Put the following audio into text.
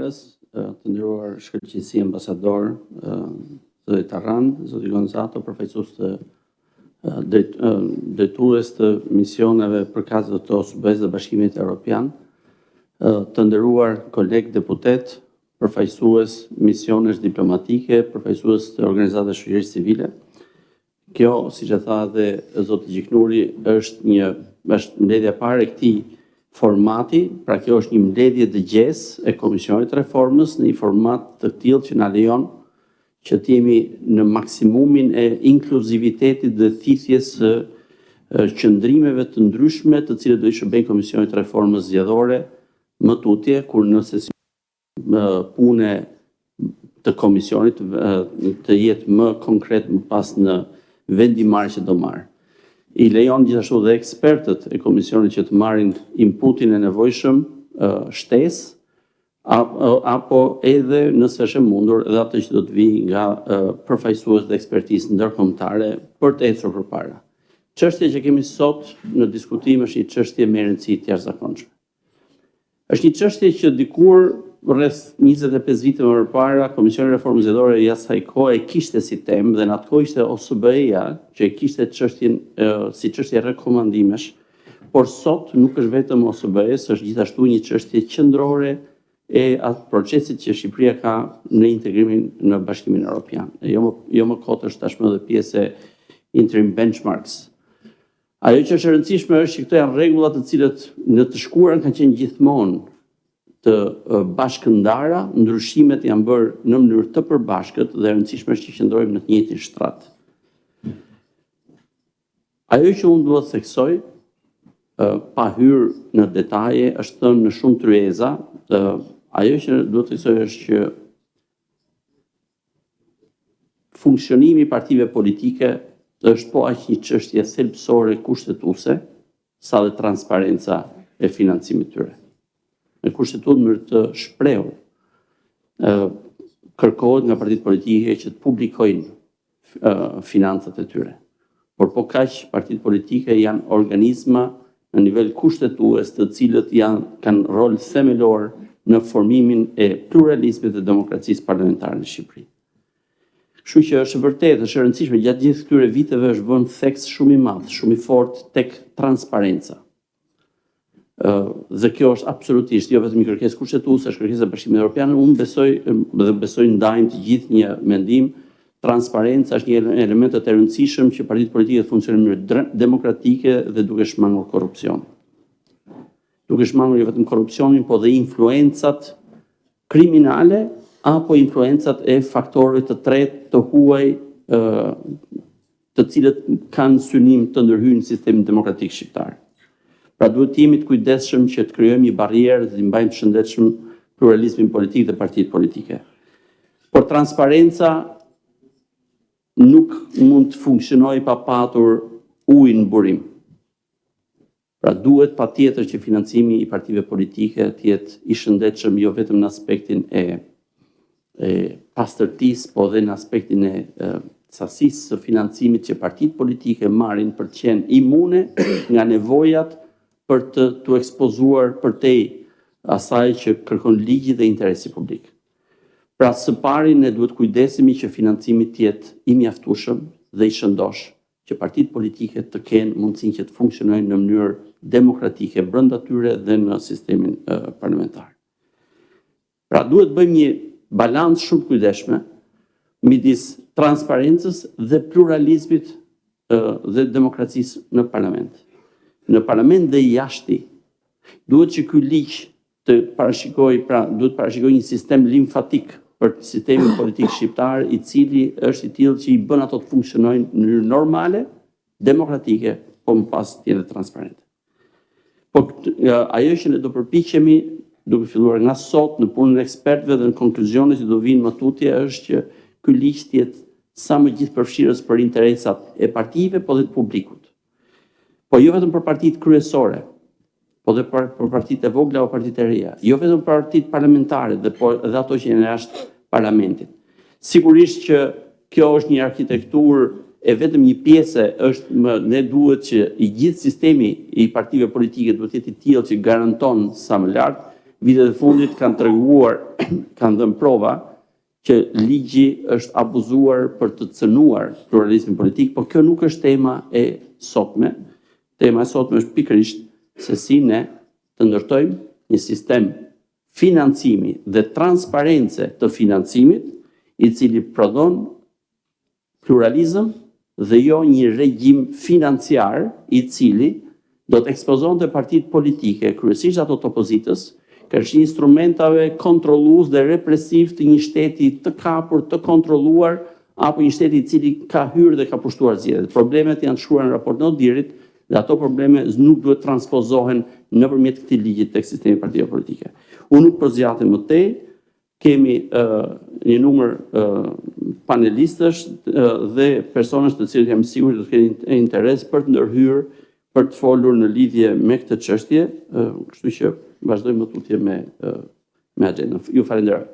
Zyrtarës, të nderuar shkëlqyesi ambasador zoti Tarran, zoti Gonzato, përfaqësues të drejtues të misioneve përkatëse të OSBE-s dhe Bashkimit Evropian, të nderuar kolegë deputet, përfaqësues misionesh diplomatike, përfaqësues të organizatave shoqërisë civile. Kjo, siç e tha dhe zoti Gjiknuri, është mbledhja e parë e këtij formati, pra kjo është një mbledhje dëgjesë e Komisionit të Reformës në një format të tillë që na lejon që të jemi në maksimumin e inkluzivitetit dhe thithjes së qëndrimeve të ndryshme të cilët do i shërbejnë Komisionit të Reformës zgjedhore më tutje, kur në sesion pune të komisionit të jetë më konkret më pas në vendimarrje që do marrë. I lejon gjithashtu dhe ekspertët e komisionit që të marrin inputin e nevojshëm, shtesë, apo edhe nëse është e mundur edhe atë që do të vijë nga përfaqësues dhe ekspertizë ndërkombëtare për të ecur përpara. Çështja që kemi sot në diskutim është një çështje me rëndësi të jashtëzakonshme. Është një çështje që dikur rreth 25 vite më parë Komisioni i Reformës Zgjedhore i asaj kohe kishte si temë dhe në atë kohë ishte OSBE-ja që kishte çështjen si çështje rekomandimesh, por sot nuk është vetëm OSBE-s, është gjithashtu një çështje qendrore e atë procesit që Shqipëria ka në integrimin në Bashkimin Evropian. Jo më kot është tashmë edhe pjesë e interim benchmarks. Ajo që është e rëndësishme është që këto janë rregulla të cilët në të shkuarën kanë qenë gjithmonë të bashkëndara, ndryshimet janë bërë në mënyrë të përbashkët dhe e rëndësishme është që qëndrojmë në të njëjtin shtrat. Ajo që unë duhet të theksoj, pa hyrë në detaje, është thënë në shumë tryeza, ajo që duhet të theksoj është që funksionimi i partive politike është po aq një çështje thelbësore kushtetuese, sa dhe transparenca e financimit të tyre. Në kushtetuar në mënyrë të shprehur, kërkohet nga partitë politike që të publikojnë financat e tyre. Por po kaq partitë politike janë organizma në nivel kushtetues të cilët kanë rol themelor në formimin e pluralizmit dhe demokracisë parlamentare në Shqipëri. Kështu që është vërtet, është e rëndësishme gjatë gjithë këtyre viteve është vënë theks shumë i madh, shumë i fortë tek transparenca. Dhe kjo është absolutisht jo vetëm një kërkesë kushtetuese, është kërkesa e Bashkimit Evropian. Unë besoj ndajmë të gjithë një mendim, transparenca është një element të rëndësishëm që partitë politike të funksionojnë në mënyrë demokratike dhe duke shmangur korrupsion. Duke shmangur jo vetëm korrupsionin, po dhe influencat kriminale apo influencat e faktorëve të tretë të huaj të cilët kanë synim të ndërhyjnë sistemin demokratik shqiptar. Pra duhet të jemi të kujdesshëm që të krijojmë një barrierë dhe të mbajmë të shëndetshëm pluralizmin politik dhe partitë politike. Por transparenca nuk mund të funksionojë pa patur ujë në burim. Pra duhet patjetër që financimi i partive politike të jetë i shëndetshëm jo vetëm në aspektin e pastërtisë, po dhe në aspektin e sasisë së financimit që partitë politike marrin për të qenë imune nga nevojat për të ekspozuar përtej asaj që kërkon ligji dhe interesi publik. Pra së pari ne duhet kujdesemi që financimi të jetë i mjaftueshëm dhe i shëndosh, që partitë politike të kenë mundësinë që të funksionojnë në mënyrë demokratike brenda tyre dhe në sistemin parlamentar. Pra duhet bëjmë një balancë shumë kujdesshme midis transparencës dhe pluralizmit dhe demokracisë në parlament. Në parlament dhe jashti, duhet që ky ligj të parashikojë, pra duhet parashikojë një sistem limfatik për sistemin politik shqiptar, i cili është i tillë që i bën ato të funksionojnë në mënyrë normale, demokratike, po më pas të jetë transparente. Po ajo që ne do përpiqemi, duke filluar nga sot në punën e ekspertëve dhe në konkluzionet që do vinë më tutje, është që ky ligj të jetë sa më gjithëpërfshirës për interesat e partive, po dhe të publikut. Po jo vetëm për partitë kryesore, po dhe për partitë e vogla o partitë e reja, jo vetëm për partitë parlamentare dhe ato që janë jashtë parlamentit. Sigurisht që kjo është një arkitekturë e vetëm një pjesë, ne duhet që i gjithë sistemi i partive politike duhet jetë i tillë që garanton sa më lart vitet e fundit kanë treguar, kanë dhënë prova që ligji është abuzuar për të cënuar pluralizmin politik, por kjo nuk është tema e sotme. Tema e sotme është pikërisht se si ne të ndërtojmë një sistem financimi dhe transparence të financimit, i cili prodhon pluralizëm dhe jo një regjim financiar i cili do të ekspozonte partitë politike, kryesisht ato të opozitës, kërsh instrumentave kontrollues dhe represiv të një shteti të kapur, të kontrolluar, apo një shteti i cili ka hyrë dhe ka pushtuar zgjedhjet. Problemet janë shkruar në raport në Odirit dhe ato probleme nuk duhet transpozohen nëpërmjet këtij ligji tek sistemi i partive politike. Unë nuk përzjatem më tej, kemi një numër panelistësh dhe personësh të cilët jam i sigurt do të kenë interes për të ndërhyrë, për të folur në lidhje me këtë çështje, kështu që vazhdojmë më tutje me agjendën. Ju falenderoj.